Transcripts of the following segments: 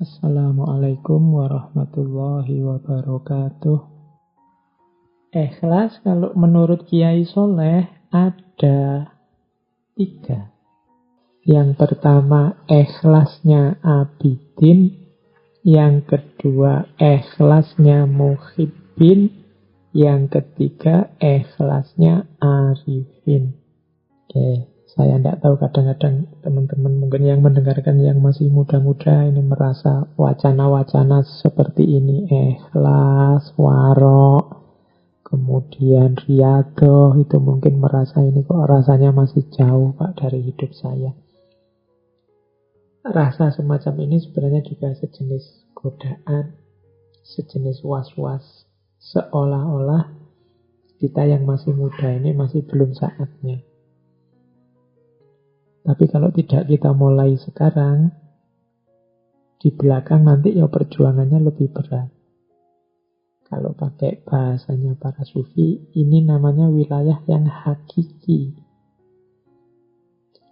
Assalamualaikum warahmatullahi wabarakatuh. Ikhlas kalau menurut Kiai Soleh ada 3. Yang pertama ikhlasnya abidin, yang kedua ikhlasnya muhibbin, yang ketiga ikhlasnya arifin. Oke, saya tidak tahu, kadang-kadang teman-teman mungkin yang mendengarkan yang masih muda-muda ini merasa wacana-wacana seperti ini, ikhlas, warok, kemudian riyadhah, itu mungkin merasa ini kok rasanya masih jauh Pak dari hidup saya. Rasa semacam ini sebenarnya juga sejenis godaan, sejenis was-was, seolah-olah kita yang masih muda ini masih belum saatnya. Tapi kalau tidak kita mulai sekarang, di belakang nanti ya perjuangannya lebih berat. Kalau pakai bahasanya para sufi, ini namanya wilayah yang hakiki.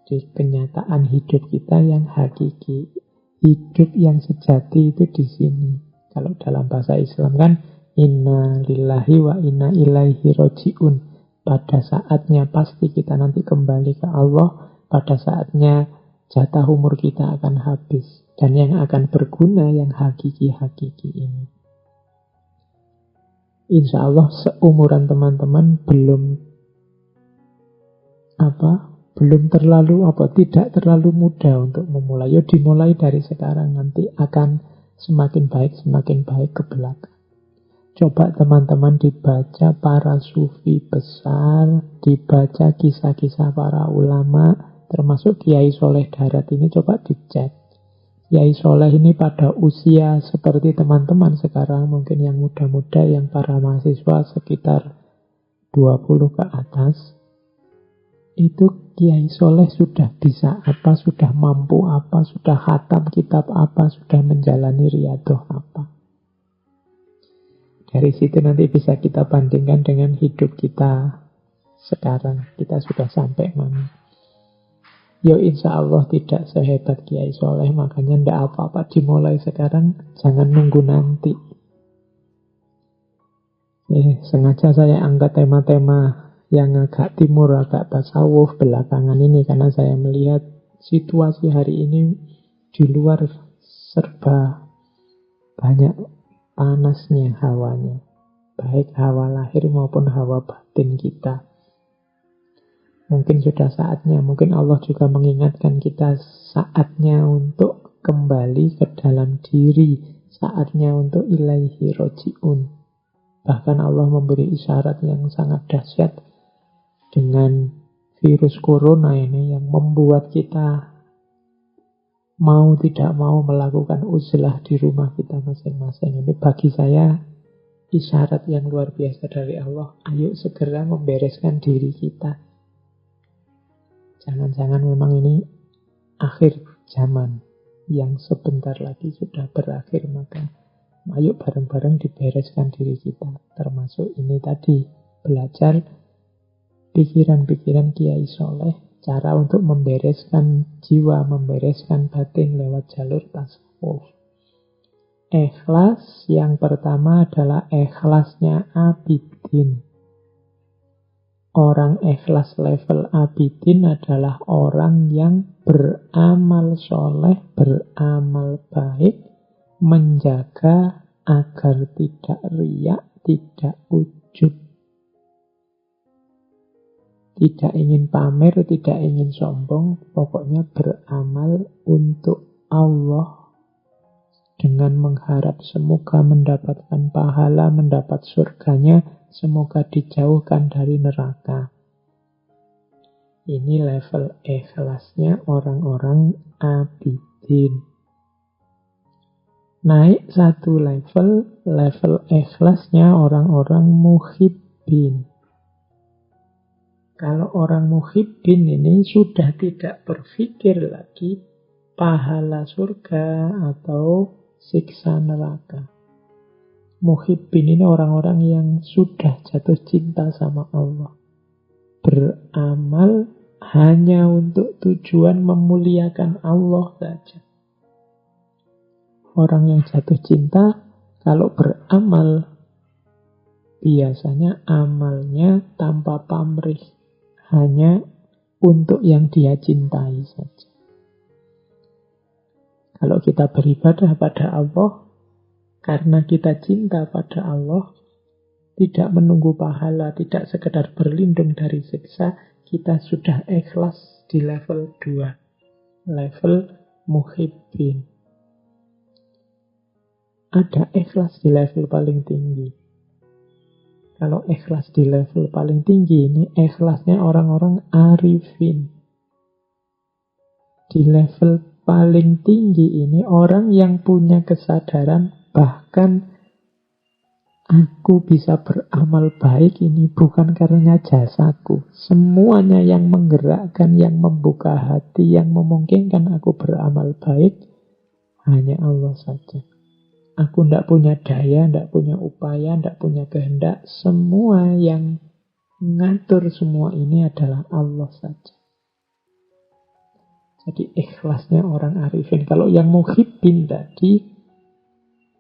Jadi kenyataan hidup kita yang hakiki. Hidup yang sejati itu di sini. Kalau dalam bahasa Islam kan, inna lillahi wa inna ilaihi roji'un. Pada saatnya pasti kita nanti kembali ke Allah. Pada saatnya jatah umur kita akan habis. Dan yang akan berguna yang hakiki-hakiki ini. Insya Allah seumuran teman-teman tidak terlalu mudah untuk memulai. Ya dimulai dari sekarang, nanti akan semakin baik ke belakang. Coba teman-teman dibaca para sufi besar, dibaca kisah-kisah para ulama, termasuk Kiai Soleh Darat ini, coba dicek. Kiai Soleh ini pada usia seperti teman-teman sekarang, mungkin yang muda-muda, yang para mahasiswa sekitar 20 ke atas, itu Kiai Soleh sudah bisa apa, sudah mampu apa, sudah khatam kitab apa, sudah menjalani riyadhah apa. Dari situ nanti bisa kita bandingkan dengan hidup kita sekarang. Kita sudah sampai mana. Ya insya Allah tidak sehebat Kiai Soleh, makanya tidak apa-apa dimulai sekarang, jangan nunggu nanti. Sengaja saya angkat tema-tema yang agak timur, agak tasawuf belakangan ini, karena saya melihat situasi hari ini di luar serba banyak panasnya hawanya, baik hawa lahir maupun hawa batin kita. Mungkin sudah saatnya, mungkin Allah juga mengingatkan kita, saatnya untuk kembali ke dalam diri, saatnya untuk ilaihi roji'un. Bahkan Allah memberi isyarat yang sangat dahsyat dengan virus corona ini yang membuat kita mau tidak mau melakukan uzlah di rumah kita masing-masing. Ini bagi saya isyarat yang luar biasa dari Allah. Ayo segera membereskan diri kita. Jangan-jangan memang ini akhir zaman yang sebentar lagi sudah berakhir, maka ayo bareng-bareng dibereskan diri kita. Termasuk ini tadi, belajar pikiran-pikiran Kiai Soleh, cara untuk membereskan jiwa, membereskan batin lewat jalur tasawuf. Ikhlas yang pertama adalah ikhlasnya abidin. Orang ikhlas level abidin adalah orang yang beramal soleh, beramal baik, menjaga agar tidak riak, tidak ujub, tidak ingin pamer, tidak ingin sombong, pokoknya beramal untuk Allah dengan mengharap semoga mendapatkan pahala, mendapat surganya, semoga dijauhkan dari neraka. Ini level ikhlasnya orang-orang abidin. Naik satu level ikhlasnya orang-orang muhibbin. Kalau orang muhibbin ini sudah tidak berpikir lagi pahala surga atau siksa neraka. Muhibbin ini orang-orang yang sudah jatuh cinta sama Allah. Beramal hanya untuk tujuan memuliakan Allah saja. Orang yang jatuh cinta, kalau beramal, biasanya amalnya tanpa pamrih, hanya untuk yang dia cintai saja. Kalau kita beribadah pada Allah, karena kita cinta pada Allah, tidak menunggu pahala, tidak sekedar berlindung dari siksa, kita sudah ikhlas di level 2, level muhibbin. Ada ikhlas di level paling tinggi. Kalau ikhlas di level paling tinggi ini, ikhlasnya orang-orang arifin. Di level paling tinggi ini, orang yang punya kesadaran, bahkan aku bisa beramal baik ini bukan karena jasaku. Semuanya yang menggerakkan, yang membuka hati, yang memungkinkan aku beramal baik, hanya Allah saja. Aku tidak punya daya, tidak punya upaya, tidak punya kehendak. Semua yang mengatur semua ini adalah Allah saja. Jadi ikhlasnya orang arifin. Kalau yang muhibbin tadi,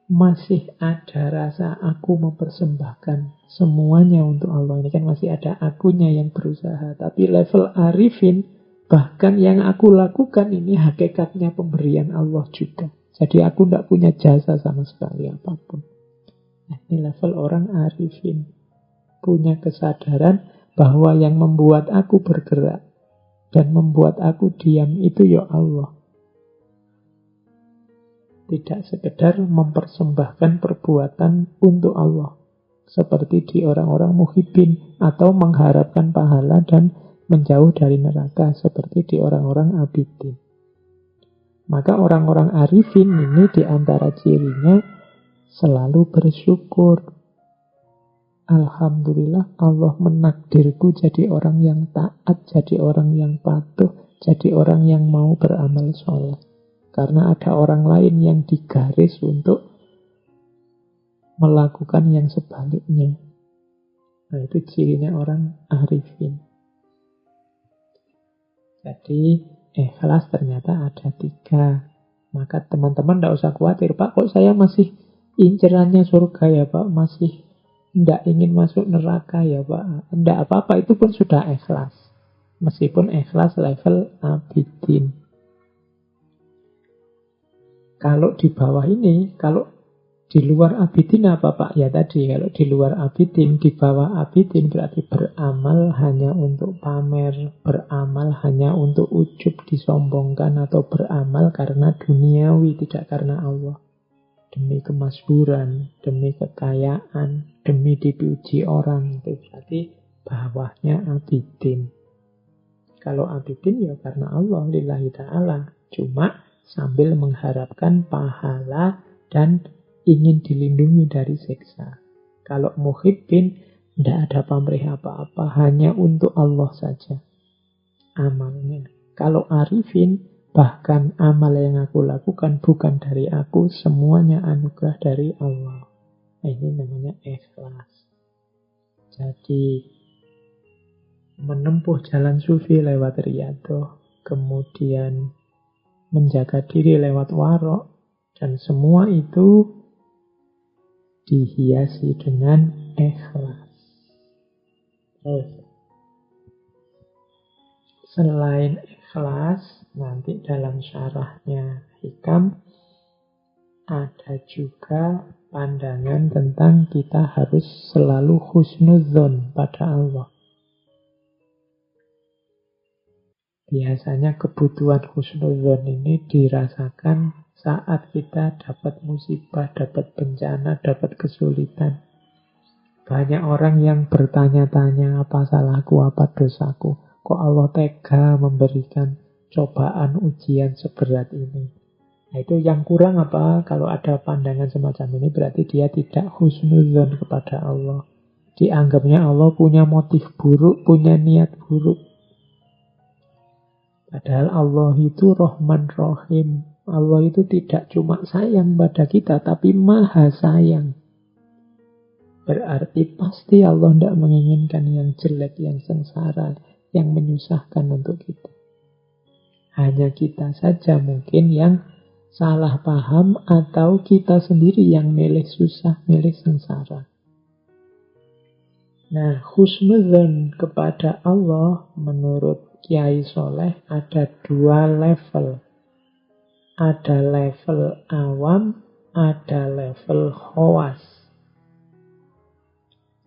masih ada rasa aku mempersembahkan semuanya untuk Allah. Ini kan masih ada akunya yang berusaha. Tapi level arifin, bahkan yang aku lakukan ini hakikatnya pemberian Allah juga. Jadi aku tidak punya jasa sama sekali apapun. Nah, ini level orang arifin. Punya kesadaran bahwa yang membuat aku bergerak dan membuat aku diam itu ya Allah. Tidak sekedar mempersembahkan perbuatan untuk Allah. Seperti di orang-orang muhibbin. Atau mengharapkan pahala dan menjauh dari neraka. Seperti di orang-orang abidin. Maka orang-orang arifin ini diantara cirinya selalu bersyukur. Alhamdulillah Allah menakdirku jadi orang yang taat, jadi orang yang patuh, jadi orang yang mau beramal soleh. Karena ada orang lain yang digaris untuk melakukan yang sebaliknya. Nah, itu cirinya orang arifin. Jadi ikhlas ternyata ada 3. Maka teman-teman tidak usah khawatir, Pak, kok saya masih incerannya surga ya Pak, masih tidak ingin masuk neraka ya Pak. Tidak apa-apa, itu pun sudah ikhlas. Meskipun ikhlas level abidin. Kalau di bawah ini, kalau di luar abidin apa Pak? Ya tadi, kalau di luar abidin, di bawah abidin berarti beramal hanya untuk pamer, beramal hanya untuk ujub disombongkan, atau beramal karena duniawi, tidak karena Allah. Demi kemasyhuran, demi kekayaan, demi dipuji orang, itu berarti bawahnya abidin. Kalau abidin ya karena Allah, lillahi ta'ala. Cuma sambil mengharapkan pahala dan ingin dilindungi dari siksa. Kalau muhibbin, tidak ada pamrih apa-apa, hanya untuk Allah saja amalnya. Kalau arifin, bahkan amal yang aku lakukan bukan dari aku, semuanya anugerah dari Allah. Nah, ini namanya ikhlas. Jadi menempuh jalan sufi lewat riyadhah, kemudian menjaga diri lewat warok, dan semua itu dihiasi dengan ikhlas. Selain ikhlas, nanti dalam syarahnya Hikam ada juga pandangan tentang kita harus selalu husnudzon pada Allah. Biasanya kebutuhan husnudzon ini dirasakan saat kita dapat musibah, dapat bencana, dapat kesulitan. Banyak orang yang bertanya-tanya, apa salahku, apa dosaku. Kok Allah tega memberikan cobaan ujian seberat ini. Nah, itu yang kurang apa? Kalau ada pandangan semacam ini berarti dia tidak husnudzon kepada Allah. Dianggapnya Allah punya motif buruk, punya niat buruk. Padahal Allah itu Rahman Rahim. Allah itu tidak cuma sayang pada kita, tapi maha sayang. Berarti pasti Allah tidak menginginkan yang jelek, yang sengsara, yang menyusahkan untuk kita. Hanya kita saja mungkin yang salah paham atau kita sendiri yang milih susah, milih sengsara. Nah, husnudzon kepada Allah menurut Kiai Soleh ada 2 level. Ada level awam, ada level khawas.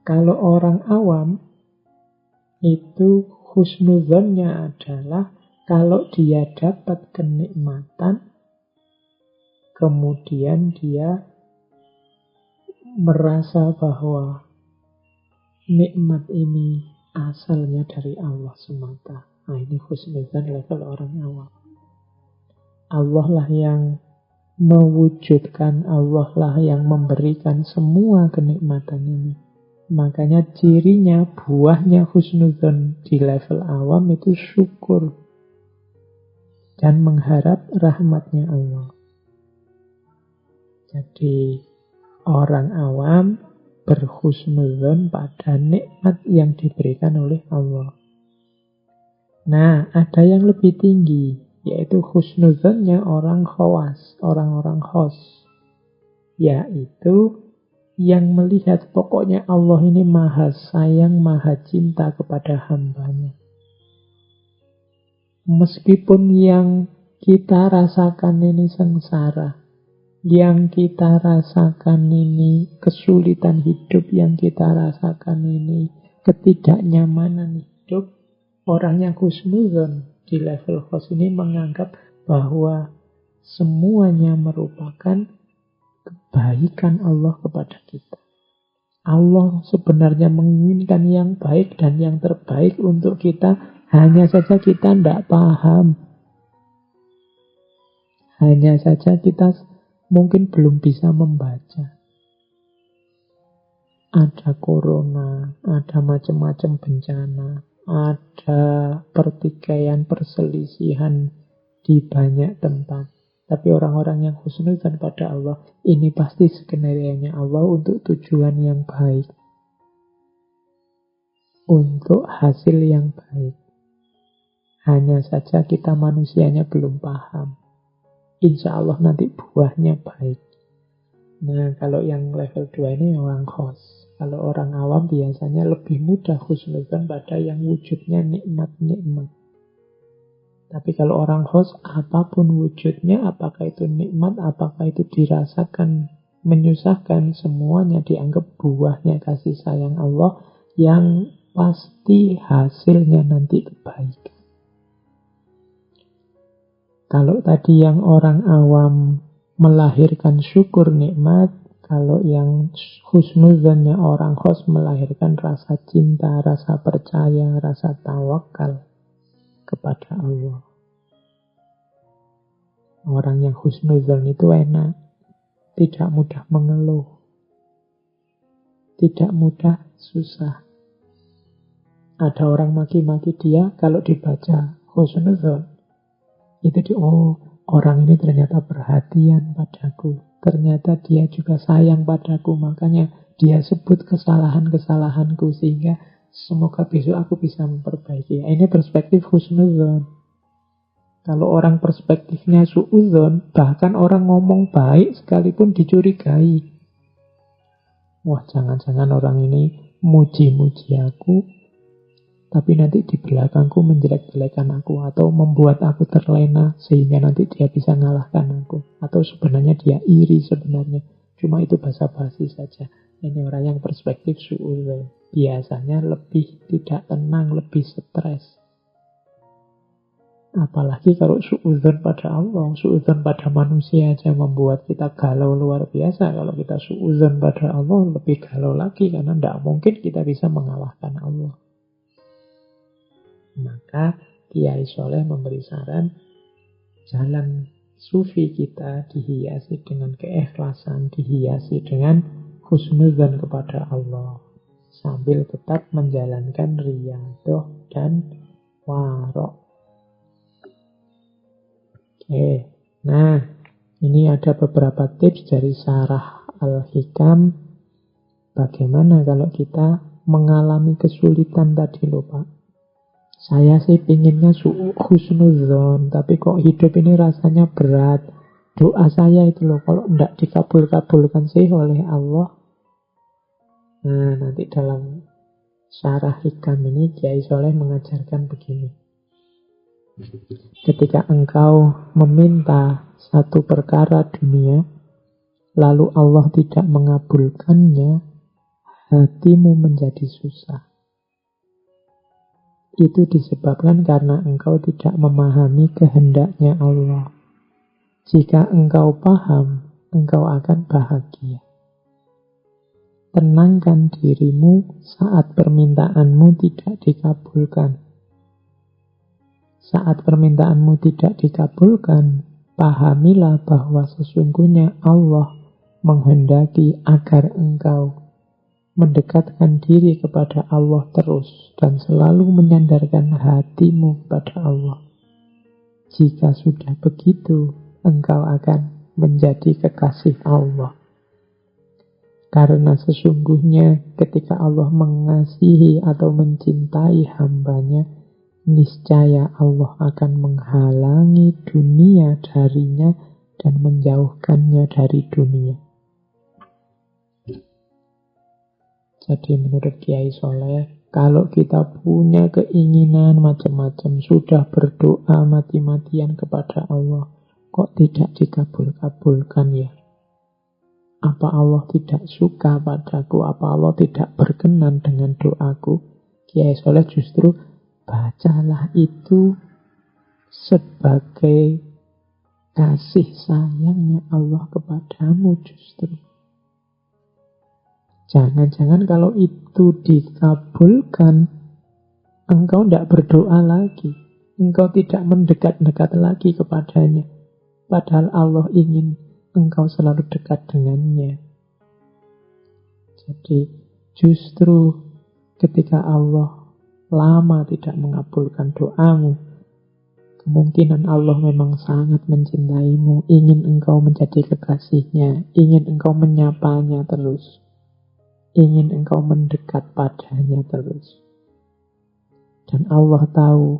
Kalau orang awam, itu husnudzonnya adalah kalau dia dapat kenikmatan, kemudian dia merasa bahwa nikmat ini asalnya dari Allah semata. Nah, ini husnudzon level orang awam. Allah lah yang mewujudkan, Allah lah yang memberikan semua kenikmatan ini. Makanya cirinya, buahnya husnudzon di level awam itu syukur dan mengharap rahmatnya Allah. Jadi orang awam berhusnudzon pada nikmat yang diberikan oleh Allah. Nah, ada yang lebih tinggi, yaitu husnudzonnya orang khawas, orang-orang khos. Yaitu yang melihat pokoknya Allah ini maha sayang, maha cinta kepada hambanya. Meskipun yang kita rasakan ini sengsara, yang kita rasakan ini kesulitan hidup, yang kita rasakan ini ketidaknyamanan hidup, orang yang husnudzon di level khos ini menganggap bahwa semuanya merupakan kebaikan Allah kepada kita. Allah sebenarnya menginginkan yang baik dan yang terbaik untuk kita, hanya saja kita tidak paham. Hanya saja kita mungkin belum bisa membaca. Ada corona, ada macam-macam bencana, ada pertikaian, perselisihan di banyak tempat. Tapi orang-orang yang husnudzon pada Allah, ini pasti skenario-nya Allah untuk tujuan yang baik. Untuk hasil yang baik. Hanya saja kita manusianya belum paham. Insya Allah nanti buahnya baik. Nah, kalau yang level 2 ini orang khos. Kalau orang awam biasanya lebih mudah husnudzon pada yang wujudnya nikmat-nikmat. Tapi kalau orang khos, apapun wujudnya, apakah itu nikmat, apakah itu dirasakan menyusahkan, semuanya dianggap buahnya kasih sayang Allah yang pasti hasilnya nanti kebaikan. Kalau tadi yang orang awam melahirkan syukur nikmat, kalau yang husnudzonnya orang khos melahirkan rasa cinta, rasa percaya, rasa tawakal kepada Allah. Orang yang husnudzon itu enak, tidak mudah mengeluh, tidak mudah susah. Ada orang maki-maki dia, kalau dibaca husnudzon, itu orang ini ternyata perhatian padaku, ternyata dia juga sayang padaku, makanya dia sebut kesalahan-kesalahanku sehingga semoga besok aku bisa memperbaiki. Ini perspektif husnudzon. Kalau orang perspektifnya suudzon, bahkan orang ngomong baik sekalipun dicurigai. Wah, jangan-jangan orang ini muji-muji aku, tapi nanti di belakangku menjelek-jelekan aku, atau membuat aku terlena sehingga nanti dia bisa ngalahkan aku. Atau sebenarnya dia iri sebenarnya. Cuma itu basa-basi saja. Ini orang yang perspektif suudzon. Biasanya lebih tidak tenang, lebih stres. Apalagi kalau suudzon pada Allah, suudzon pada manusia aja membuat kita galau luar biasa. Kalau kita suudzon pada Allah, lebih galau lagi, karena tidak mungkin kita bisa mengalahkan Allah. Maka Kiai Soleh memberi saran, jalan sufi kita dihiasi dengan keikhlasan, dihiasi dengan husnudzon kepada Allah, sambil tetap menjalankan riyadhah dan warok. Oke, nah ini ada beberapa tips dari Sarah Al-Hikam. Bagaimana kalau kita mengalami kesulitan tadi loh Pak? Saya sih pinginnya husnudzon, tapi kok hidup ini rasanya berat. doa saya itu loh, kalau tidak dikabul-kabulkan sih oleh Allah. Nah, nanti dalam syarah hikam ini Kiai Soleh mengajarkan begini. Ketika engkau meminta satu perkara dunia, lalu Allah tidak mengabulkannya, hatimu menjadi susah. Itu disebabkan karena engkau tidak memahami kehendaknya Allah. Jika engkau paham, engkau akan bahagia. Tenangkan dirimu saat permintaanmu tidak dikabulkan. Saat permintaanmu tidak dikabulkan, pahamilah bahwa sesungguhnya Allah menghendaki agar engkau mendekatkan diri kepada Allah terus dan selalu menyandarkan hatimu kepada Allah. Jika sudah begitu, engkau akan menjadi kekasih Allah. Karena sesungguhnya ketika Allah mengasihi atau mencintai hambanya, niscaya Allah akan menghalangi dunia darinya dan menjauhkannya dari dunia. Jadi menurut Kiai Soleh, kalau kita punya keinginan macam-macam, sudah berdoa mati-matian kepada Allah, kok tidak dikabul-kabulkan ya? Apa Allah tidak suka padaku? Apa Allah tidak berkenan dengan doaku? Kiai Soleh justru bacalah itu sebagai kasih sayangnya Allah kepadamu justru. Jangan-jangan kalau itu dikabulkan, engkau tidak berdoa lagi. Engkau tidak mendekat-dekat lagi kepadanya. Padahal Allah ingin engkau selalu dekat dengannya. Jadi justru ketika Allah lama tidak mengabulkan doamu, kemungkinan Allah memang sangat mencintaimu, ingin engkau menjadi kekasihnya, ingin engkau menyapanya terus, ingin engkau mendekat padanya terus. Dan Allah tahu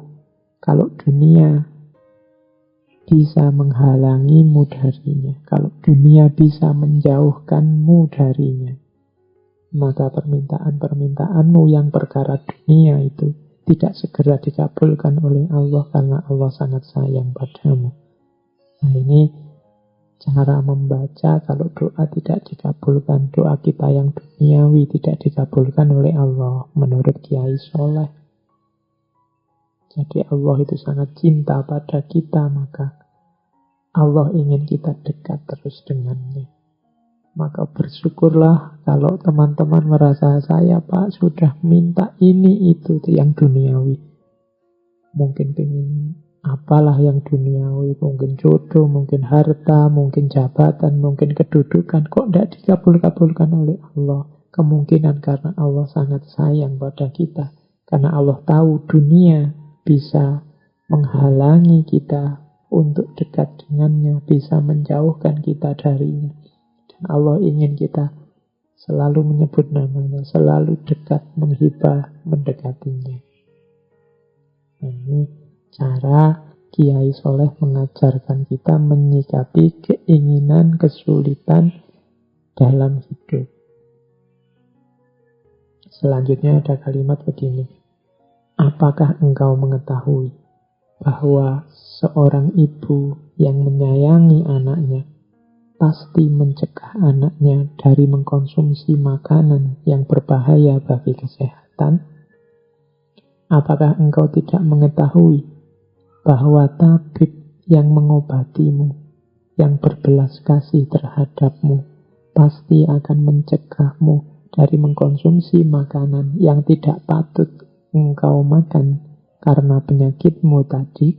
kalau dunia bisa menghalangimu darinya, kalau dunia bisa menjauhkanmu darinya, maka permintaan-permintaanmu yang perkara dunia itu tidak segera dikabulkan oleh Allah karena Allah sangat sayang padamu. Nah, ini cara membaca kalau doa tidak dikabulkan, doa kita yang duniawi tidak dikabulkan oleh Allah menurut Kiai Soleh. Jadi Allah itu sangat cinta pada kita, maka Allah ingin kita dekat terus dengannya. Maka bersyukurlah kalau teman-teman merasa saya Pak sudah minta ini itu yang duniawi. Mungkin pengen apalah yang duniawi, mungkin jodoh, mungkin harta, mungkin jabatan, mungkin kedudukan. Kok tidak dikabul-kabulkan oleh Allah? Kemungkinan karena Allah sangat sayang pada kita. Karena Allah tahu dunia bisa menghalangi kita untuk dekat dengannya, bisa menjauhkan kita darinya. Dan Allah ingin kita selalu menyebut namanya, selalu dekat, menghibah, mendekatinya. Nah, ini cara Kiai Soleh mengajarkan kita menyikapi keinginan, kesulitan dalam hidup. Selanjutnya ada kalimat begini. Apakah engkau mengetahui bahwa seorang ibu yang menyayangi anaknya pasti mencegah anaknya dari mengkonsumsi makanan yang berbahaya bagi kesehatan? Apakah engkau tidak mengetahui bahwa tabib yang mengobatimu, yang berbelas kasih terhadapmu, pasti akan mencegahmu dari mengkonsumsi makanan yang tidak patut engkau makan karena penyakitmu tadi?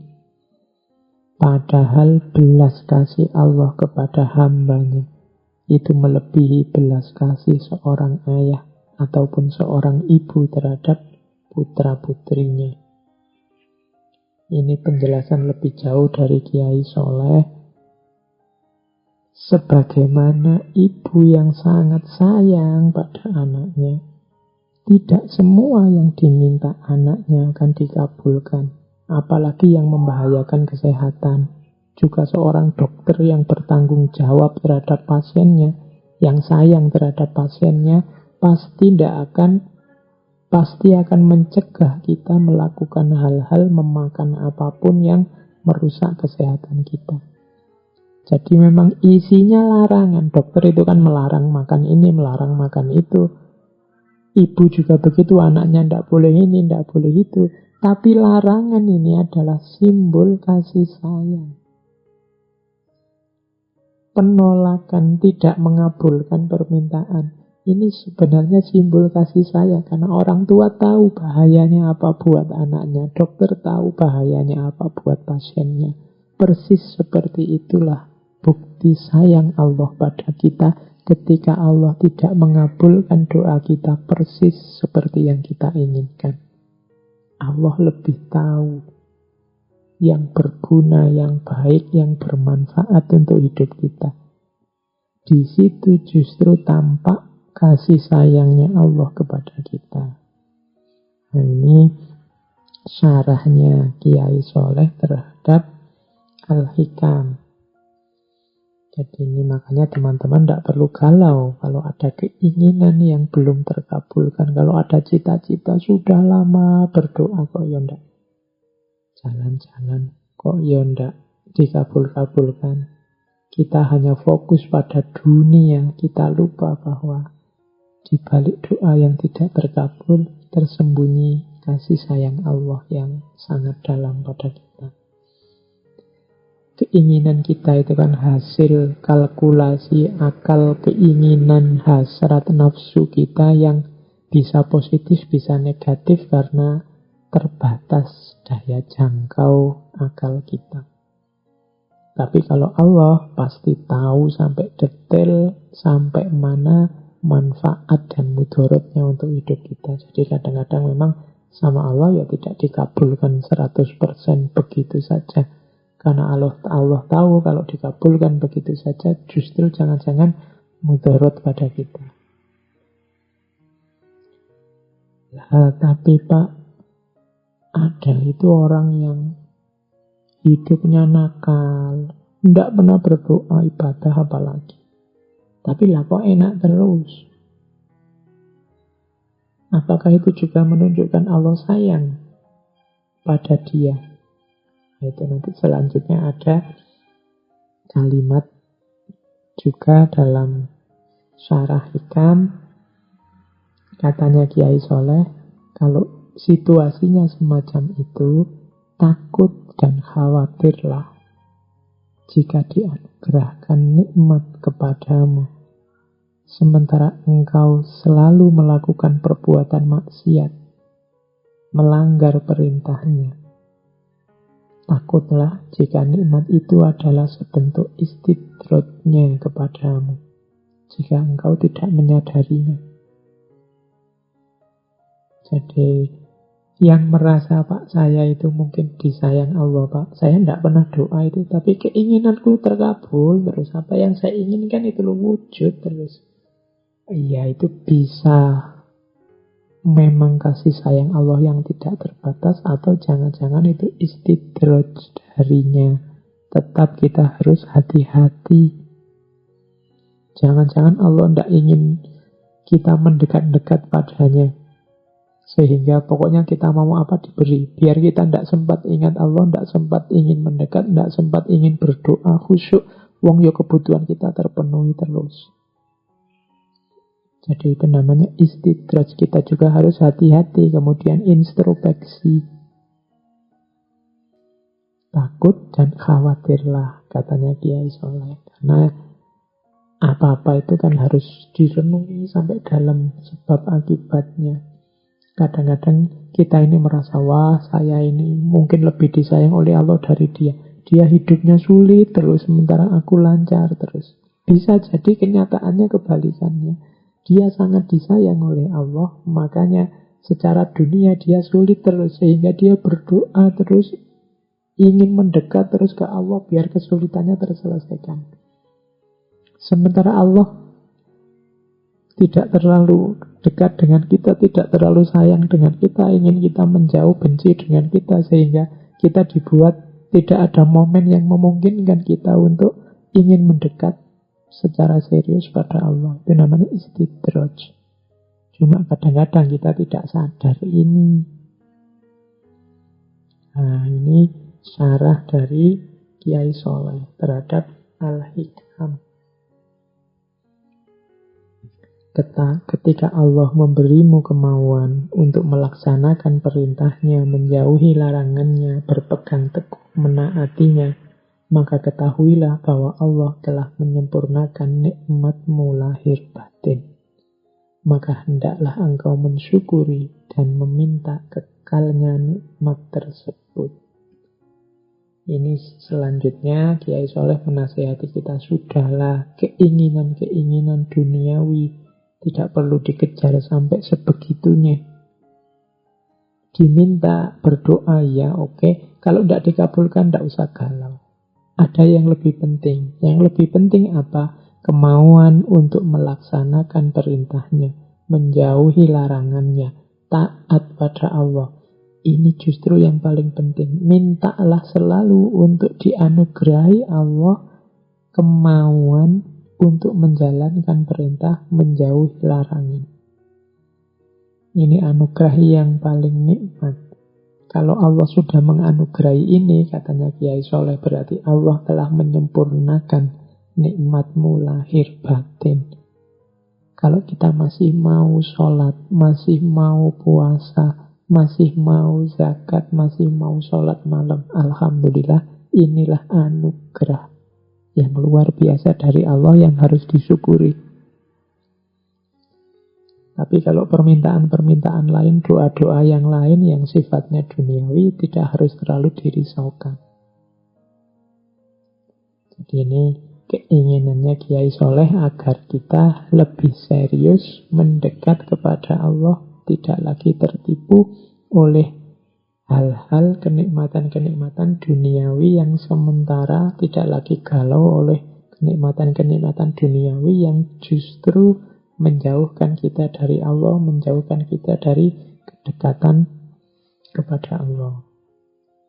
Padahal belas kasih Allah kepada hambanya itu melebihi belas kasih seorang ayah ataupun seorang ibu terhadap putra-putrinya. Ini penjelasan lebih jauh dari Kiai Soleh. Sebagaimana ibu yang sangat sayang pada anaknya, tidak semua yang diminta anaknya akan dikabulkan, apalagi yang membahayakan kesehatan. juga seorang dokter yang bertanggung jawab terhadap pasiennya, yang sayang terhadap pasiennya, pasti akan mencegah kita melakukan hal-hal, memakan apapun yang merusak kesehatan kita. Jadi memang isinya larangan. Dokter itu kan melarang makan ini, melarang makan itu. Ibu juga begitu, anaknya tidak boleh ini, tidak boleh itu. Tapi larangan ini adalah simbol kasih sayang. Penolakan, tidak mengabulkan permintaan, ini sebenarnya simbol kasih sayang. Karena orang tua tahu bahayanya apa buat anaknya, dokter tahu bahayanya apa buat pasiennya. Persis seperti itulah bukti sayang Allah pada kita ketika Allah tidak mengabulkan doa kita persis seperti yang kita inginkan. Allah lebih tahu yang berguna, yang baik, yang bermanfaat untuk hidup kita. Di situ justru tampak kasih sayangnya Allah kepada kita. Nah, ini syarahnya Kiai Soleh terhadap Al-Hikam. Jadi ini makanya teman-teman tidak perlu galau kalau ada keinginan yang belum terkabulkan. Kalau ada cita-cita sudah lama berdoa kok ya ndak jalan-jalan, kok ya ndak dikabul-kabulkan. Kita hanya fokus pada dunia, kita lupa bahwa di balik doa yang tidak terkabul tersembunyi kasih sayang Allah yang sangat dalam pada kita. Keinginan kita itu kan hasil kalkulasi akal, keinginan, hasrat, nafsu kita yang bisa positif, bisa negatif karena terbatas daya jangkau akal kita. Tapi kalau Allah pasti tahu sampai detail, sampai mana manfaat dan mudorotnya untuk hidup kita. Jadi kadang-kadang memang sama Allah ya tidak dikabulkan 100% begitu saja. Karena Allah tahu kalau dikabulkan begitu saja justru jangan-jangan mudorot pada kita. Nah, tapi Pak, ada itu orang yang hidupnya nakal, tidak pernah berdoa, ibadah apalagi. Tapi lah kok enak terus. Apakah itu juga menunjukkan Allah sayang pada dia? Itu nanti selanjutnya ada kalimat juga dalam syarah Hikam. Katanya Kiai Soleh, kalau situasinya semacam itu, takut dan khawatirlah jika dianugerahkan nikmat kepadamu, sementara engkau selalu melakukan perbuatan maksiat, melanggar perintahnya. Takutlah jika nikmat itu adalah sebentuk istidrojnya kepadamu, jika engkau tidak menyadarinya. Jadi yang merasa Pak saya itu mungkin disayang Allah Pak, saya tidak pernah doa itu, tapi keinginanku terkabul terus, apa yang saya inginkan itu wujud terus. Iya, itu bisa memang kasih sayang Allah yang tidak terbatas, atau jangan-jangan itu istidraj darinya. Tetap kita harus hati-hati. Jangan-jangan Allah tidak ingin kita mendekat-dekat padanya, sehingga pokoknya kita mau apa diberi. Biar kita tidak sempat ingat Allah, tidak sempat ingin mendekat, tidak sempat ingin berdoa khusyuk. Wong yo kebutuhan kita terpenuhi terus. Jadi itu namanya istidraj. Kita juga harus hati-hati. Kemudian introspeksi. Takut dan khawatirlah, katanya Kiai Soleh. Karena apa-apa itu kan harus direnungi sampai dalam sebab akibatnya. Kadang-kadang kita ini merasa, wah saya ini mungkin lebih disayang oleh Allah dari dia. Dia hidupnya sulit terus, sementara aku lancar terus. Bisa jadi kenyataannya kebalikannya. Dia sangat disayang oleh Allah, makanya secara dunia dia sulit terus, sehingga dia berdoa terus, ingin mendekat terus ke Allah biar kesulitannya terselesaikan. Sementara Allah tidak terlalu dekat dengan kita, tidak terlalu sayang dengan kita, ingin kita menjauh, benci dengan kita, sehingga kita dibuat tidak ada momen yang memungkinkan kita untuk ingin mendekat secara serius pada Allah. Itu namanya istidraj. Cuma kadang-kadang kita tidak sadar ini. Nah, ini syarah dari Kiai Soleh terhadap Al-Hikam. Ketika Allah memberimu kemauan untuk melaksanakan perintahnya, menjauhi larangannya, berpegang teguh menaatinya, maka ketahuilah bahwa Allah telah menyempurnakan nikmatmu lahir batin. Maka hendaklah engkau mensyukuri dan meminta kekalnya nikmat tersebut. Ini selanjutnya Kiai Soleh menasihati kita, sudahlah keinginan-keinginan duniawi tidak perlu dikejar sampai sebegitunya. Diminta berdoa ya oke. Kalau tidak dikabulkan tidak usah galau. Ada yang lebih penting. Yang lebih penting apa? Kemauan untuk melaksanakan perintahnya, menjauhi larangannya, taat pada Allah. Ini justru yang paling penting. Mintalah selalu untuk dianugerahi Allah kemauan untuk menjalankan perintah, menjauhi larangan. Ini anugerah yang paling nikmat. Kalau Allah sudah menganugerahi ini, katanya Kiai Soleh, berarti Allah telah menyempurnakan nikmatmu lahir batin. Kalau kita masih mau sholat, masih mau puasa, masih mau zakat, masih mau sholat malam, alhamdulillah, inilah anugerah yang luar biasa dari Allah yang harus disyukuri. Tapi kalau permintaan-permintaan lain, doa-doa yang lain yang sifatnya duniawi tidak harus terlalu dirisaukan. Jadi ini keinginannya Kiai Soleh agar kita lebih serius mendekat kepada Allah, tidak lagi tertipu oleh hal-hal kenikmatan-kenikmatan duniawi yang sementara, tidak lagi galau oleh kenikmatan-kenikmatan duniawi yang justru menjauhkan kita dari Allah, menjauhkan kita dari kedekatan kepada Allah.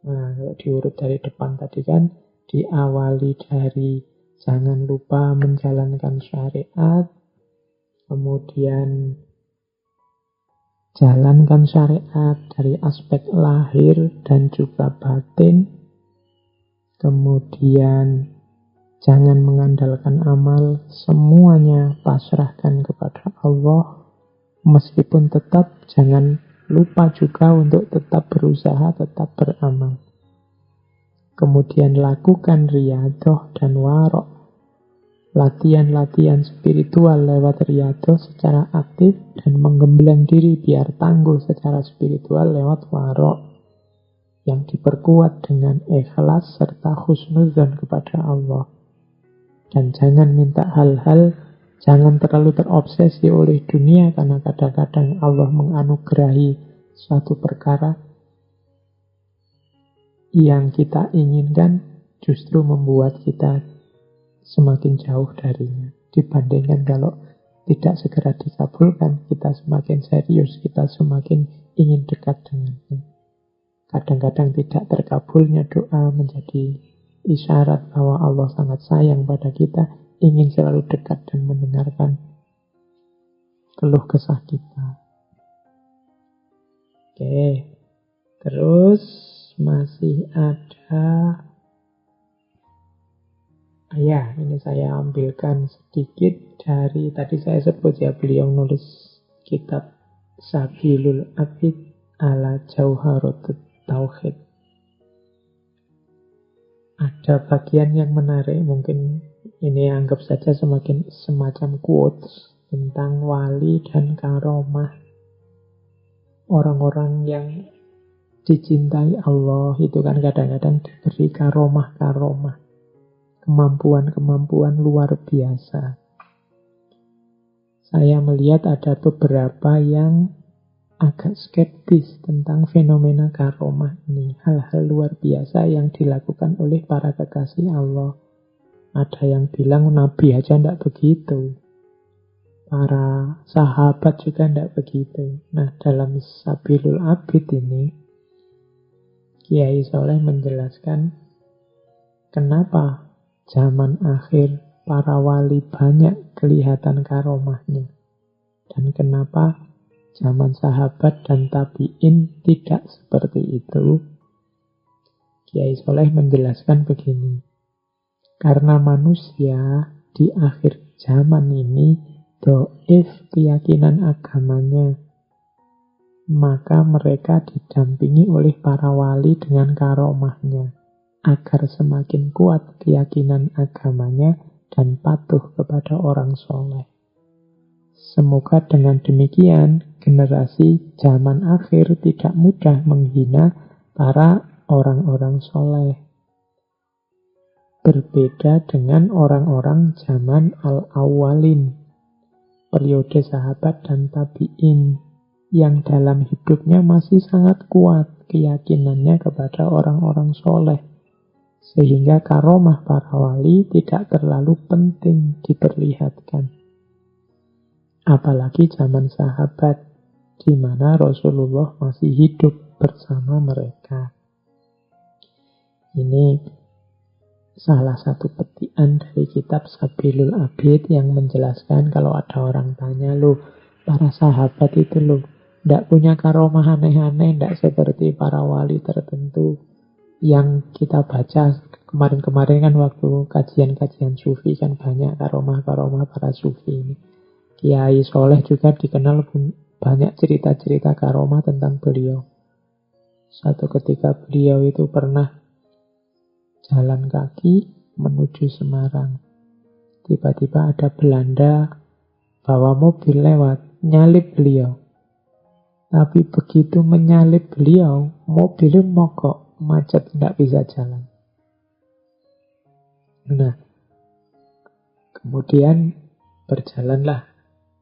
Nah, kalau diurut dari depan tadi kan, diawali dari jangan lupa menjalankan syariat, kemudian jalankan syariat dari aspek lahir dan juga batin. Kemudian jangan mengandalkan amal, semuanya pasrahkan kepada Allah. Meskipun tetap jangan lupa juga untuk tetap berusaha, tetap beramal. Kemudian lakukan riyadhah dan warok. Latihan-latihan spiritual lewat riyadhah secara aktif dan menggembleng diri biar tangguh secara spiritual lewat warok yang diperkuat dengan ikhlas serta husnudzon kepada Allah. Dan jangan minta hal-hal, jangan terlalu terobsesi oleh dunia, karena kadang-kadang Allah menganugerahi suatu perkara yang kita inginkan justru membuat kita semakin jauh darinya. Dibandingkan kalau tidak segera dikabulkan, kita semakin serius, kita semakin ingin dekat dengannya. Kadang-kadang tidak terkabulnya doa menjadi isyarat bahwa Allah sangat sayang pada kita, ingin selalu dekat dan mendengarkan keluh kesah kita. Oke, terus masih ada. Ya, ini saya ambilkan sedikit dari, tadi saya sebut ya, beliau nulis kitab Sabilul Abid ala Jauharatut Tauhid. Ada bagian yang menarik, mungkin ini anggap saja semacam quotes tentang wali dan karomah. Orang-orang yang dicintai Allah itu kan kadang-kadang diberi karomah-karomah, kemampuan-kemampuan luar biasa. Saya melihat ada beberapa yang agak skeptis tentang fenomena karomah ini. Hal-hal luar biasa yang dilakukan oleh para kekasih Allah. Ada yang bilang Nabi aja tidak begitu. Para sahabat juga tidak begitu. Nah, dalam Sabilul Abid ini, Kiai Soleh menjelaskan Kenapa zaman akhir para wali banyak kelihatan karomahnya? Dan kenapa zaman sahabat dan tabi'in tidak seperti itu? Kiai Soleh menjelaskan begini. Karena manusia di akhir zaman ini dhaif keyakinan agamanya, maka mereka didampingi oleh para wali dengan karomahnya, agar semakin kuat keyakinan agamanya dan patuh kepada orang soleh. Semoga dengan demikian generasi zaman akhir tidak mudah menghina para orang-orang soleh. Berbeda dengan orang-orang zaman al-awwalin, periode sahabat dan tabi'in, yang dalam hidupnya masih sangat kuat keyakinannya kepada orang-orang soleh. Sehingga karomah para wali tidak terlalu penting diperlihatkan. Apalagi zaman sahabat, di mana Rasulullah masih hidup bersama mereka. Ini salah satu petikan dari kitab Sabilul Abid yang menjelaskan kalau ada orang tanya, para sahabat itu tidak punya karomah aneh-aneh, tidak seperti para wali tertentu yang kita baca kemarin-kemarin kan waktu kajian-kajian sufi kan banyak karomah-karomah para sufi ini. Kiai Soleh juga dikenal banyak cerita-cerita karomah tentang beliau. Suatu ketika beliau itu pernah jalan kaki menuju Semarang. Tiba-tiba ada Belanda bawa mobil lewat, nyalip beliau. Tapi begitu menyalip beliau, mobilnya mogok, macet, tidak bisa jalan. Nah, kemudian berjalanlah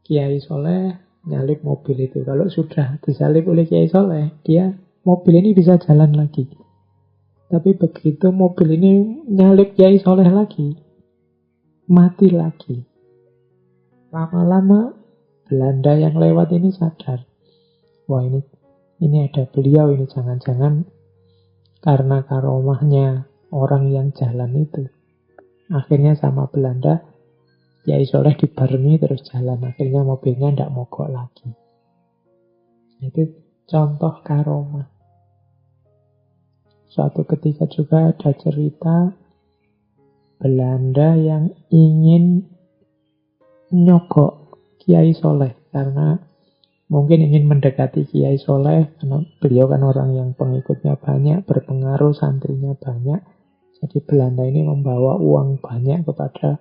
Kiai Soleh nyalip mobil itu. Kalau sudah disalip oleh Kiai Soleh, mobil ini bisa jalan lagi. Tapi begitu mobil ini nyalip Kiai Soleh lagi, mati lagi. Lama-lama Belanda yang lewat ini sadar, wah ini ada beliau, ini jangan-jangan karena karomahnya orang yang jalan itu. Akhirnya sama Belanda, Kiai Soleh dibarengi terus jalan. Akhirnya mobilnya tidak mogok lagi. Itu contoh karomah. Suatu ketika juga ada cerita Belanda yang ingin nyogok Kiai Soleh karena mungkin ingin mendekati Kiai Soleh karena beliau kan orang yang pengikutnya banyak, berpengaruh, santrinya banyak. Jadi Belanda ini membawa uang banyak kepada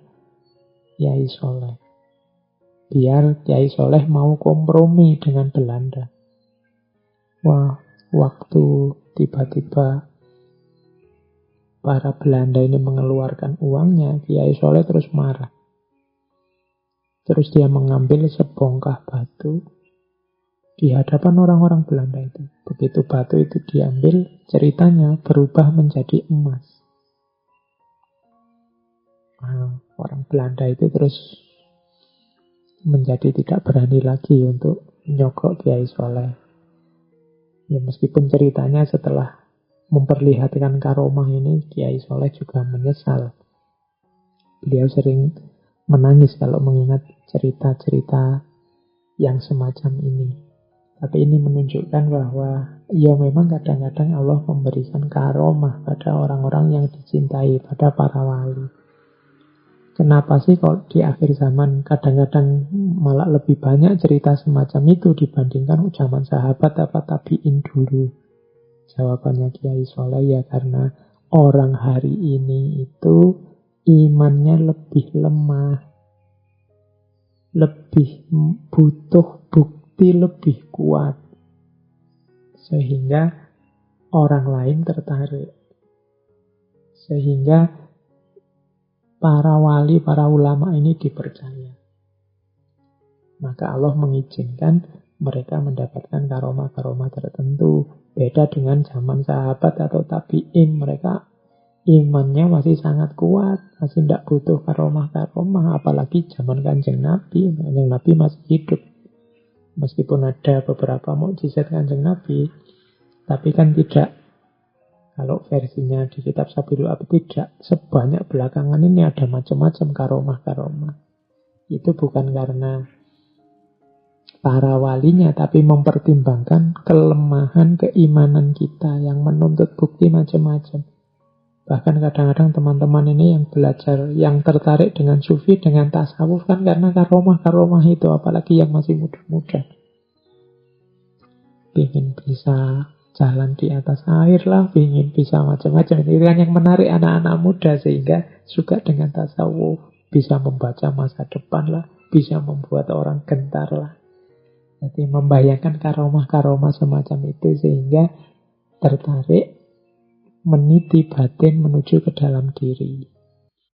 Kiai Soleh biar Kiai Soleh mau kompromi dengan Belanda. Wah, waktu tiba-tiba para Belanda ini mengeluarkan uangnya, Kiai Soleh terus marah. Terus dia mengambil sebongkah batu di hadapan orang-orang Belanda itu. Begitu batu itu diambil, ceritanya berubah menjadi emas. Nah, orang Belanda itu terus menjadi tidak berani lagi untuk menyogok Kiai Soleh. Ya meskipun ceritanya setelah memperlihatkan karomah ini, Kiai Soleh juga menyesal. Beliau sering menangis kalau mengingat cerita-cerita yang semacam ini. Tapi ini menunjukkan bahwa ya memang kadang-kadang Allah memberikan karomah pada orang-orang yang dicintai, pada para wali. Kenapa sih kok di akhir zaman kadang-kadang malah lebih banyak cerita semacam itu dibandingkan zaman sahabat apa tabi'in dulu? Jawabannya Kiai Soleh ya karena orang hari ini itu imannya lebih lemah, lebih butuh bukti lebih kuat, sehingga orang lain tertarik. Sehingga para wali, para ulama ini dipercaya. Maka Allah mengizinkan mereka mendapatkan karomah-karomah tertentu. Beda dengan zaman sahabat atau tabi'in, mereka imannya masih sangat kuat, masih tidak butuh karomah-karomah, apalagi zaman Kanjeng Nabi. Kanjeng Nabi masih hidup. Meskipun ada beberapa mukjizat Kanjeng Nabi, tapi kan tidak Kalau versinya di kitab Sabilul Abi tidak sebanyak belakangan ini, ada macam-macam karomah-karomah. Itu bukan karena para walinya, tapi mempertimbangkan kelemahan keimanan kita yang menuntut bukti macam-macam. Bahkan kadang-kadang teman-teman ini yang belajar, yang tertarik dengan sufi, dengan tasawuf kan karena karomah-karomah itu, apalagi yang masih muda-muda. Ingin bisa jalan di atas air lah, ingin bisa macam-macam. Itu kan yang menarik anak-anak muda, sehingga suka dengan tasawuf. Bisa membaca masa depan lah, bisa membuat orang gentar lah. Jadi membayangkan karomah-karomah semacam itu sehingga tertarik meniti batin menuju ke dalam diri.